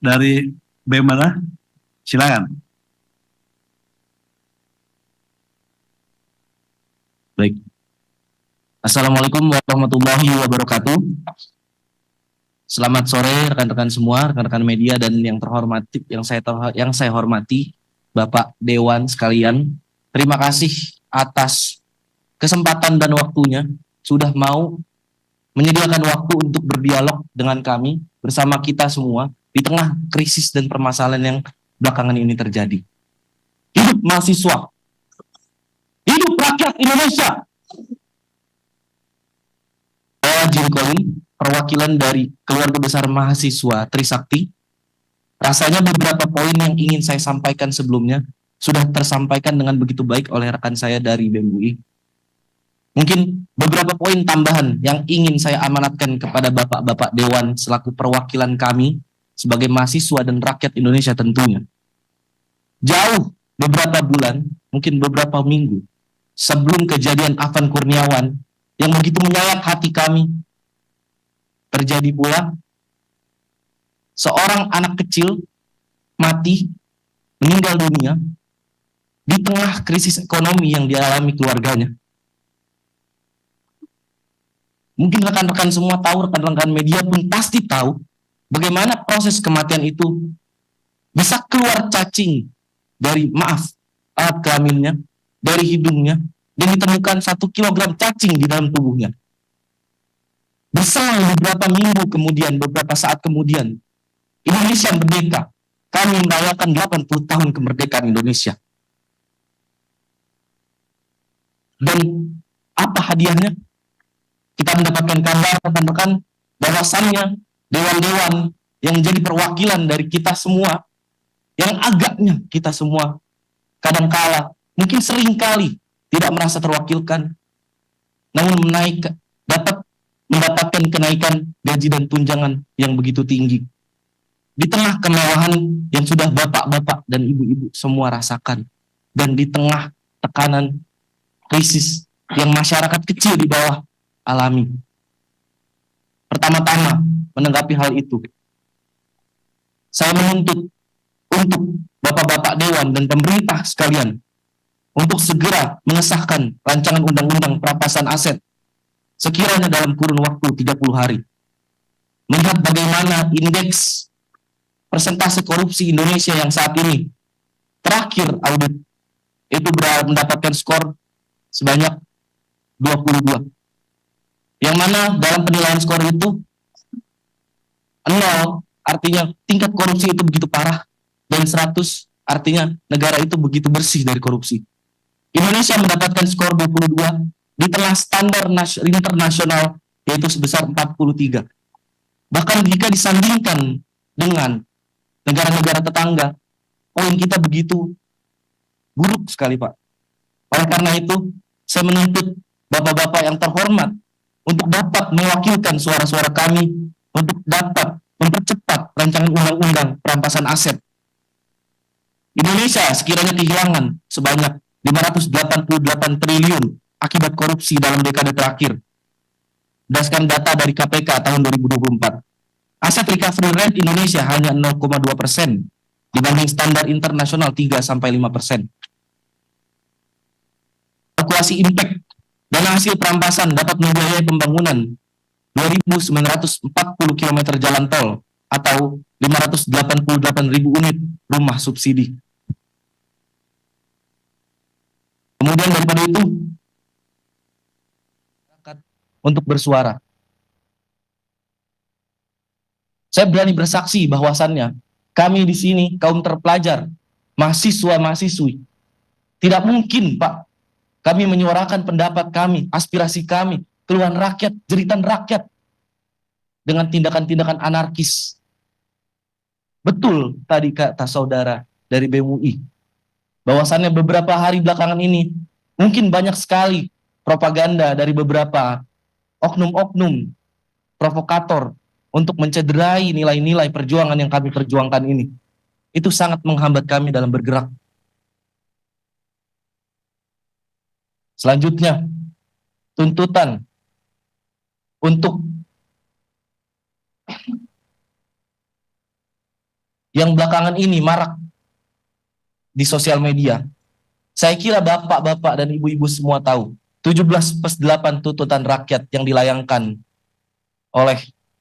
dari BEM mana? Silakan. Baik. Assalamualaikum warahmatullahi wabarakatuh. Selamat sore rekan-rekan semua, rekan-rekan media dan yang terhormati, yang saya hormati, Bapak Dewan sekalian. Terima kasih atas kesempatan dan waktunya sudah mau menyediakan waktu untuk berdialog dengan kami bersama kita semua di tengah krisis dan permasalahan yang belakangan ini terjadi. Hidup mahasiswa, hidup rakyat Indonesia. Saya Jim Colin, perwakilan dari keluarga besar mahasiswa Trisakti. Rasanya beberapa poin yang ingin saya sampaikan sebelumnya sudah tersampaikan dengan begitu baik oleh rekan saya dari BEM UI. Mungkin beberapa poin tambahan yang ingin saya amanatkan kepada Bapak-Bapak Dewan selaku perwakilan kami sebagai mahasiswa dan rakyat Indonesia tentunya. Jauh beberapa bulan, mungkin beberapa minggu, sebelum kejadian Afan Kurniawan yang begitu menyayat hati kami, terjadi pula seorang anak kecil mati, meninggal dunia di tengah krisis ekonomi yang dialami keluarganya. Mungkin rekan-rekan semua tahu, rekan-rekan media pun pasti tahu bagaimana proses kematian itu bisa keluar cacing dari, alat kelaminnya, dari hidungnya, dan ditemukan 1 kilogram cacing di dalam tubuhnya. Berselang beberapa minggu kemudian, beberapa saat kemudian, Indonesia merdeka. Kami merayakan 80 tahun kemerdekaan Indonesia. Dan apa hadiahnya? Kita mendapatkan kabar rekan-rekan bahwasannya dewan-dewan yang menjadi perwakilan dari kita semua, yang agaknya kita semua kadangkala, mungkin seringkali tidak merasa terwakilkan, namun dapat mendapatkan kenaikan gaji dan tunjangan yang begitu tinggi. Di tengah kemewahan yang sudah bapak-bapak dan ibu-ibu semua rasakan, dan di tengah tekanan krisis yang masyarakat kecil di bawah alami. Pertama-tama menanggapi hal itu, saya menuntut untuk Bapak-Bapak Dewan dan pemerintah sekalian untuk segera mengesahkan rancangan undang-undang perampasan aset sekiranya dalam kurun waktu 30 hari. Melihat bagaimana indeks persentase korupsi Indonesia yang saat ini terakhir audit itu mendapatkan skor sebanyak 22. Yang mana dalam penilaian skor itu 0 artinya tingkat korupsi itu begitu parah, dan 100 artinya negara itu begitu bersih dari korupsi. Indonesia mendapatkan skor 22 di tengah standar internasional yaitu sebesar 43. Bahkan jika disandingkan dengan negara-negara tetangga, poin kita begitu buruk sekali, Pak. Oleh karena itu, saya menuntut Bapak-Bapak yang terhormat untuk dapat mewakilkan suara-suara kami, untuk dapat mempercepat rancangan undang-undang perampasan aset. Indonesia sekiranya kehilangan sebanyak 588 triliun akibat korupsi dalam dekade terakhir. Berdasarkan data dari KPK tahun 2024. Aset recovery rate Indonesia hanya 0,2% dibanding standar internasional 3-5%. Kalkulasi impact dana hasil perampasan dapat membiayai pembangunan 2.940 km jalan tol atau 588.000 unit rumah subsidi. Kemudian daripada itu, untuk bersuara. Saya berani bersaksi bahwasannya kami di sini kaum terpelajar, mahasiswa-mahasiswi, tidak mungkin, Pak, kami menyuarakan pendapat kami, aspirasi kami, keluhan rakyat, jeritan rakyat dengan tindakan-tindakan anarkis. Betul tadi kata saudara dari BEM UI, bahwasannya beberapa hari belakangan ini mungkin banyak sekali propaganda dari beberapa oknum-oknum provokator untuk mencederai nilai-nilai perjuangan yang kami perjuangkan ini. Itu sangat menghambat kami dalam bergerak. Selanjutnya, tuntutan untuk yang belakangan ini marak di sosial media. Saya kira bapak-bapak dan ibu-ibu semua tahu 17+8 tuntutan rakyat yang dilayangkan oleh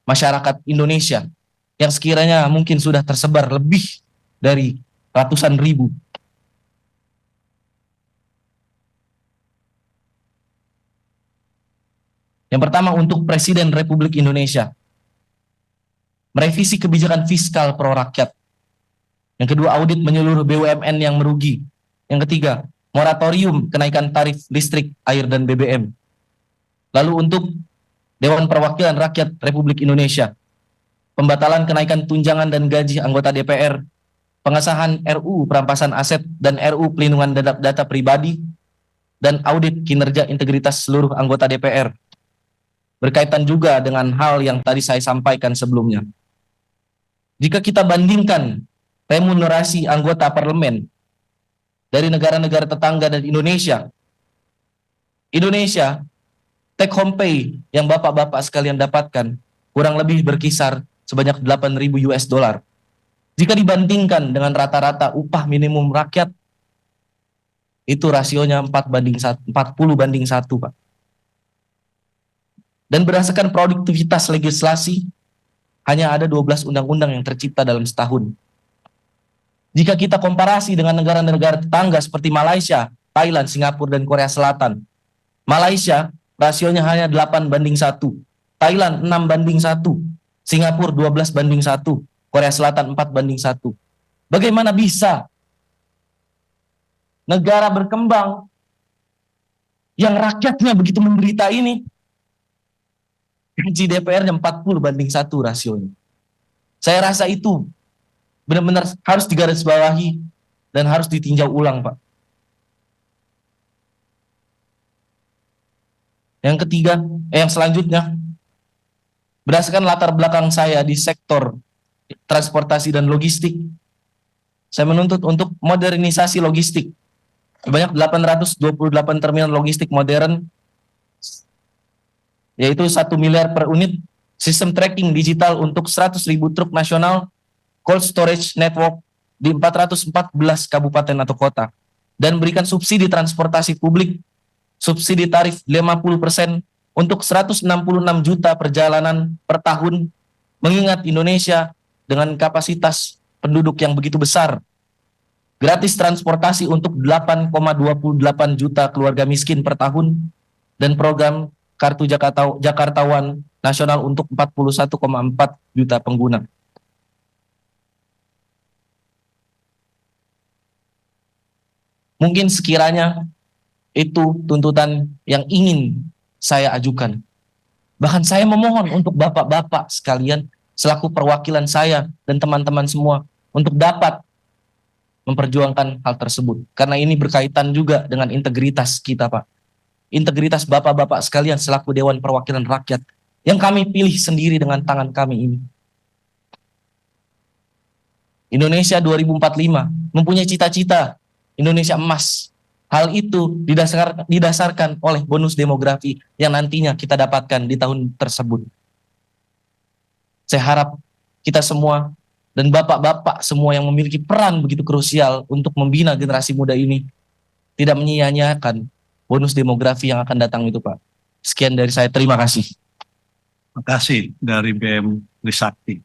masyarakat Indonesia yang sekiranya mungkin sudah tersebar lebih dari ratusan ribu. Yang pertama, untuk Presiden Republik Indonesia, merevisi kebijakan fiskal pro rakyat. Yang kedua, audit menyeluruh BUMN yang merugi. Yang ketiga, moratorium kenaikan tarif listrik, air, dan BBM. Lalu untuk Dewan Perwakilan Rakyat Republik Indonesia, pembatalan kenaikan tunjangan dan gaji anggota DPR, pengesahan RUU perampasan aset dan RUU pelindungan data pribadi, dan audit kinerja integritas seluruh anggota DPR. Berkaitan juga dengan hal yang tadi saya sampaikan sebelumnya. Jika kita bandingkan remunerasi anggota parlemen dari negara-negara tetangga dan Indonesia take home pay yang bapak-bapak sekalian dapatkan kurang lebih berkisar sebanyak 8.000 US dollar. Jika dibandingkan dengan rata-rata upah minimum rakyat, itu rasionya 40/1, Pak. Dan berdasarkan produktivitas legislasi, hanya ada 12 undang-undang yang tercipta dalam setahun. Jika kita komparasi dengan negara-negara tetangga seperti Malaysia, Thailand, Singapura, dan Korea Selatan, Malaysia rasionya hanya 8/1, Thailand 6/1, Singapura 12/1, Korea Selatan 4/1. Bagaimana bisa negara berkembang yang rakyatnya begitu menderita ini, gaji DPR-nya 40/1 rasionya? Saya rasa itu benar-benar harus digarisbawahi dan harus ditinjau ulang, Pak. Yang selanjutnya, berdasarkan latar belakang saya di sektor transportasi dan logistik, saya menuntut untuk modernisasi logistik. Sebanyak 828 terminal logistik modern, yaitu 1 miliar per unit, sistem tracking digital untuk 100.000 truk nasional, cold storage network di 414 kabupaten atau kota, dan berikan subsidi transportasi publik, subsidi tarif 50% untuk 166 juta perjalanan per tahun, mengingat Indonesia dengan kapasitas penduduk yang begitu besar. Gratis transportasi untuk 8,28 juta keluarga miskin per tahun, dan program Kartu Jakartawan Nasional untuk 41,4 juta pengguna. Mungkin sekiranya itu tuntutan yang ingin saya ajukan. Bahkan saya memohon untuk bapak-bapak sekalian selaku perwakilan saya dan teman-teman semua untuk dapat memperjuangkan hal tersebut. Karena ini berkaitan juga dengan integritas kita, Pak. Integritas bapak-bapak sekalian selaku Dewan Perwakilan Rakyat yang kami pilih sendiri dengan tangan kami ini. Indonesia 2045 mempunyai cita-cita Indonesia emas. Hal itu didasarkan oleh bonus demografi yang nantinya kita dapatkan di tahun tersebut. Saya harap kita semua dan bapak-bapak semua yang memiliki peran begitu krusial untuk membina generasi muda ini tidak menyia-nyiakan bonus demografi yang akan datang itu, Pak. Sekian dari saya, terima kasih. Terima kasih dari BM Trisakti.